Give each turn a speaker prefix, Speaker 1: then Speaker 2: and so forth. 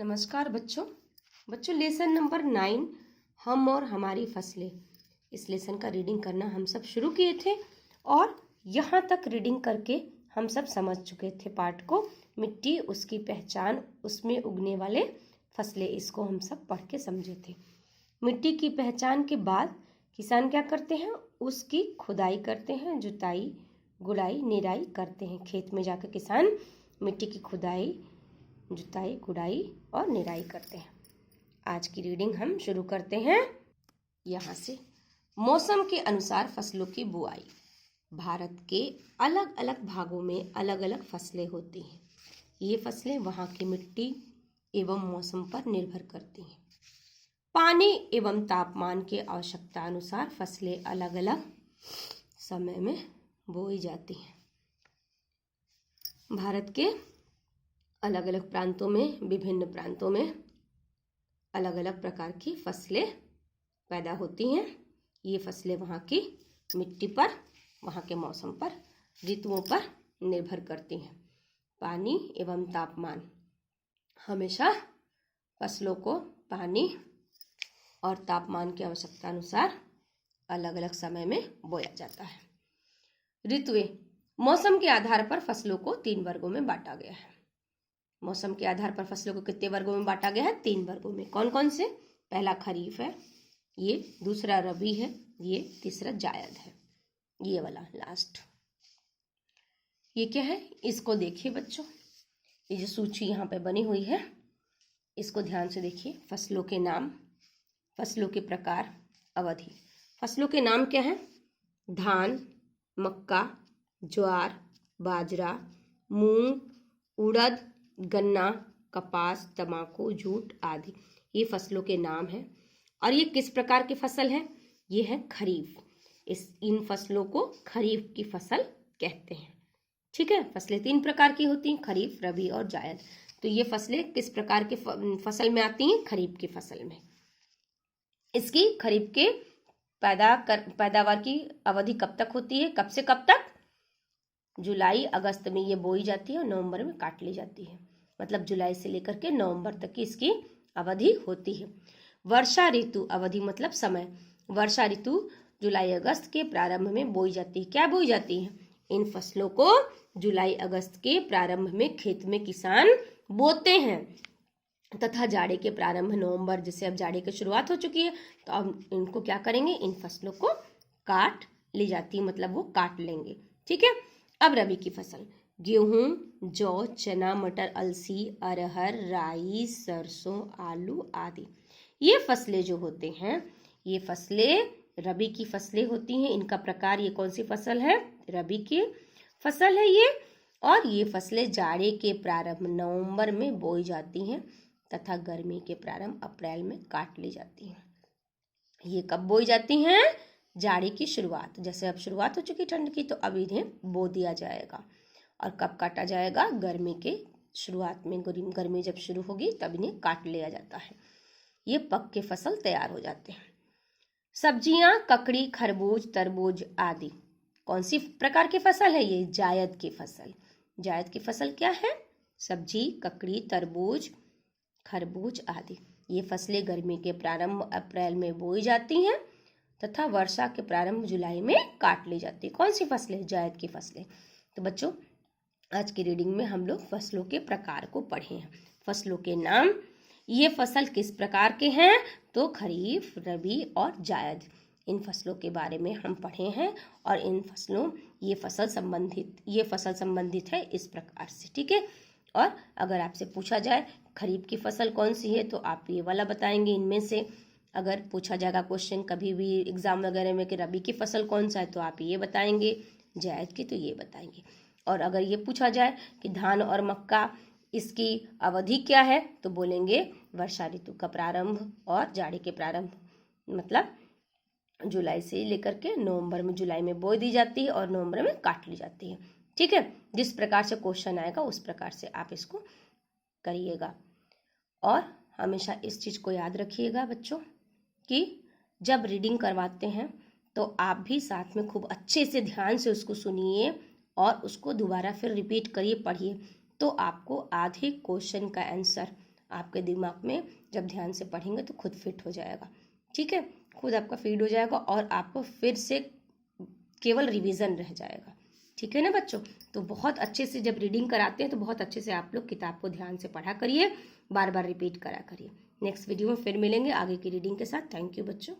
Speaker 1: नमस्कार बच्चों। Lesson number 9 हम और हमारी फसलें, इस लेसन का रीडिंग करना हम सब शुरू किए थे और यहाँ तक रीडिंग करके हम सब समझ चुके थे पाठ को। मिट्टी, उसकी पहचान, उसमें उगने वाले फसलें, इसको हम सब पढ़ के समझे थे। मिट्टी की पहचान के बाद किसान क्या करते हैं? उसकी खुदाई करते हैं, जुताई, गुड़ाई, निराई करते हैं। खेत में जाकर किसान मिट्टी की खुदाई, जुताई, गुड़ाई और निराई करते हैं। आज की रीडिंग हम शुरू करते हैं यहाँ से। मौसम के अनुसार फसलों की बुआई। भारत के अलग अलग भागों में अलग अलग फसलें होती हैं। ये फसलें वहाँ की मिट्टी एवं मौसम पर निर्भर करती हैं। पानी एवं तापमान के आवश्यकता अनुसार फसलें अलग अलग समय में बोई जाती हैं। भारत के अलग अलग प्रांतों में, विभिन्न प्रांतों में अलग अलग प्रकार की फसलें पैदा होती हैं। ये फसलें वहाँ की मिट्टी पर, वहाँ के मौसम पर, ऋतुओं पर निर्भर करती हैं। पानी एवं तापमान, हमेशा फसलों को पानी और तापमान की आवश्यकता अनुसार अलग अलग समय में बोया जाता है। ऋतुएं, मौसम के आधार पर फसलों को 3 वर्गों में बांटा गया है। मौसम के आधार पर फसलों को कितने वर्गों में बांटा गया है? 3 वर्गों में। कौन कौन से? पहला खरीफ है, ये दूसरा रबी है, ये तीसरा जायद है। ये वाला लास्ट, ये क्या है? इसको देखिए बच्चों, ये जो सूची यहाँ पे बनी हुई है, इसको ध्यान से देखिए। फसलों के नाम, फसलों के प्रकार, अवधि। फसलों के नाम क्या है? धान, मक्का, ज्वार, बाजरा, मूंग, उड़द, गन्ना, कपास, तंबाकू, जूट आदि, ये फसलों के नाम हैं। और ये किस प्रकार की फसल है? ये है खरीफ। इन फसलों को खरीफ की फसल कहते हैं। ठीक है, फसलें 3 प्रकार की होती हैं, खरीफ, रबी और जायद। तो ये फसलें किस प्रकार की फसल में आती हैं? खरीफ की फसल में। इसकी खरीफ के पैदावार की अवधि कब तक होती है? कब से कब तक? जुलाई अगस्त में ये बोई जाती है और नवंबर में काट ली जाती है। मतलब जुलाई से लेकर के नवंबर तक की इसकी अवधि होती है। वर्षा ऋतु अवधि मतलब समय। वर्षा ऋतु जुलाई अगस्त के प्रारंभ में बोई जाती है। क्या बोई जाती है? इन फसलों को जुलाई अगस्त के प्रारंभ में खेत में किसान बोते हैं तथा जाड़े के प्रारंभ नवंबर, जैसे अब जाड़े की शुरुआत हो चुकी है तो अब इनको क्या करेंगे? इन फसलों को काट ली जाती है, मतलब वो काट लेंगे। ठीक है। अब रबी की फसल, गेहूं, जौ, चना, मटर, अलसी, अरहर, राई, सरसों, आलू आदि। ये फसलें जो होते हैं, ये फसलें रबी की फसलें होती हैं। इनका प्रकार, ये कौन सी फसल है? रबी की फसल है ये। और ये फसलें जाड़े के प्रारंभ नवंबर में बोई जाती हैं तथा गर्मी के प्रारंभ अप्रैल में काट ली जाती हैं। ये कब बोई जाती हैं? जाड़े की शुरुआत, जैसे अब शुरुआत हो चुकी ठंड की तो अब इन्हें बो दिया जाएगा। और कब काटा जाएगा? गर्मी के शुरुआत में, गर्मी जब शुरू होगी तब इन्हें काट लिया जाता है। ये पक के फसल तैयार हो जाते हैं। सब्जियां, ककड़ी, खरबूज, तरबूज आदि, कौन सी प्रकार की फसल है ये? जायद की फसल। जायद की फसल क्या है? सब्जी, ककड़ी, तरबूज, खरबूज आदि। ये फसलें गर्मी के प्रारंभ अप्रैल में बोई जाती हैं तथा वर्षा के प्रारंभ जुलाई में काट ली जाती है। कौन सी फसलें? जायद की फसलें। तो बच्चों, आज की रीडिंग में हम लोग फसलों के प्रकार को पढ़े हैं, फसलों के नाम। ये फसल किस प्रकार के हैं? तो खरीफ, रबी और जायद, इन फसलों के बारे में हम पढ़े हैं। और इन फसलों, ये फसल संबंधित है इस प्रकार से। ठीक है। और अगर आपसे पूछा जाए खरीफ की फसल कौन सी है तो आप ये वाला बताएंगे इनमें से। अगर पूछा जाएगा क्वेश्चन कभी भी एग्जाम वगैरह में कि रबी की फसल कौन सा है तो आप ये बताएंगे, जायद की तो ये बताएंगे। और अगर ये पूछा जाए कि धान और मक्का, इसकी अवधि क्या है तो बोलेंगे वर्षा ऋतु का प्रारंभ और जाड़े के प्रारंभ, मतलब जुलाई से लेकर के नवंबर में, जुलाई में बोई दी जाती है और नवंबर में काट ली जाती है। ठीक है। जिस प्रकार से क्वेश्चन आएगा उस प्रकार से आप इसको करिएगा। और हमेशा इस चीज को याद रखिएगा बच्चों कि जब रीडिंग करवाते हैं तो आप भी साथ में खूब अच्छे से ध्यान से उसको सुनिए और उसको दोबारा फिर रिपीट करिए, पढ़िए, तो आपको आधे क्वेश्चन का आंसर आपके दिमाग में जब ध्यान से पढ़ेंगे तो खुद फिट हो जाएगा। ठीक है, खुद आपका फीड हो जाएगा और आपको फिर से केवल रिवीजन रह जाएगा। ठीक है ना बच्चों, तो बहुत अच्छे से जब रीडिंग कराते हैं तो बहुत अच्छे से आप लोग किताब को ध्यान से पढ़ा करिए, बार बार रिपीट करा करिए। नेक्स्ट वीडियो में फिर मिलेंगे आगे की रीडिंग के साथ। थैंक यू बच्चों।